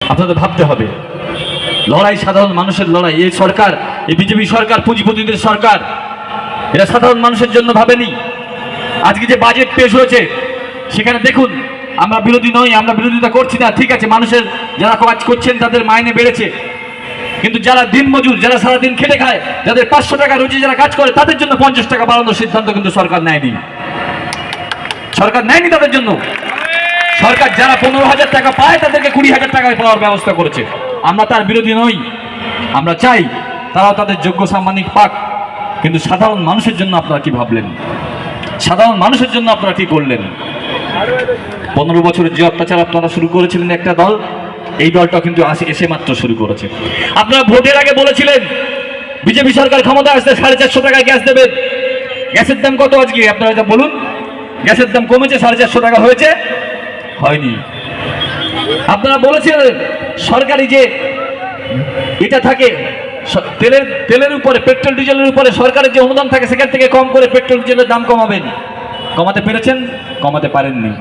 আপনাদের ভাবতে হবে, লড়াই সাধারণ মানুষের লড়াই। এই সরকার, এই বিজেপি সরকার পুঁজিপতিদের সরকার, এরা সাধারণ মানুষের জন্য ভাবেনি। আজকে যে বাজেট পেশ হয়েছে সেখানে দেখুন, আমরা বিরোধী নই, আমরা বিরোধিতা করছি না, ঠিক আছে, মানুষের যারা কাজ করছেন তাদের মাইনে বেড়েছে, কিন্তু যারা দিনমজুর, যারা সারাদিন খেটে খায়, যাদের 500 টাকা রোজে যারা কাজ করে, তাদের জন্য 50 টাকা বাড়ানোর সিদ্ধান্ত কিন্তু সরকার নেয়নি। সরকার নেয়নি তাদের জন্য। সরকার যারা 15,000 টাকা পায় তাদেরকে 20,000 টাকায় পাওয়ার ব্যবস্থা করেছে। আমরা তার বিরোধী নই, আমরা চাই তারাও তাদের যোগ্য সাম্মানিক পাক, কিন্তু সাধারণ মানুষের জন্য আপনারা কি ভাবলেন? সাধারণ মানুষের জন্য আপনারা কি করলেন? 15 বছরের যে অত্যাচার আপনারা শুরু করেছিলেন একটা দল, এই দলটা কিন্তু এসে মাত্র শুরু করেছে। আপনারা ভোটের আগে বলেছিলেন বিজেপি সরকার ক্ষমতা আসলে 450 টাকায় গ্যাস দেবেন। গ্যাসের দাম কত আজকে আপনারা এটা বলুন? গ্যাসের দাম কমেছে, 450 টাকা হয়েছে? হয়নি। আপনারা বলেছিলেন সরকারি যে এটা থাকে তেলের উপরে, পেট্রোল ডিজেলের উপরে সরকারের যে অনুদান থাকে সেখান থেকে কম করে পেট্রোল ডিজেলের দাম কমাবেন। কমাতে পেরেছেন? কমাতে পারেননি।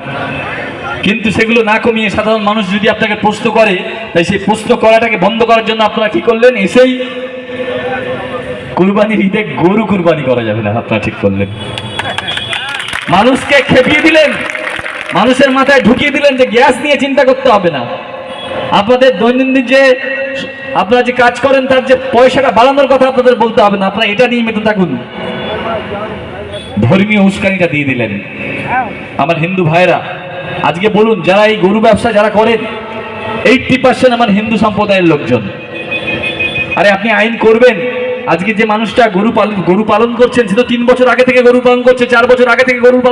কিন্তু সেগুলো না কমিয়ে সাধারণ মানুষ যদি আপনাকে প্রশ্ন করে, তাই সেই প্রশ্ন করাটাকে বন্ধ করার জন্য আপনারা কি করলেন? এসেই কুরবানির ঈদে গরু কুরবানি করা যাবে না, আপনারা ঠিক করলেন। মানুষকে খেপিয়ে দিলেন, মানুষের মাথায় ঢুকিয়ে দিলেন যে গ্যাস নিয়ে চিন্তা করতে হবে না, আপনাদের দৈনন্দিন যে আপনারা যে কাজ করেন তার যে পয়সাটা বাড়ানোর কথা আপনাদের বলতে হবে না, আপনারা এটা নিয়ে মেতে থাকুন। ধর্মীয় উস্কানিটা দিয়ে দিলেন। আমার হিন্দু ভাইরা আজকে বলুন, যারা এই গরু ব্যবসা যারা করেন 80% আমার হিন্দু সম্প্রদায়ের লোকজন। আরে আপনি আইন করবেন, আজকে যে মানুষটা গরু পালন করছেন সে তো 3 বছর আগে থেকে গরু পালন করছে, 4 বছর আগে থেকে গরু পালন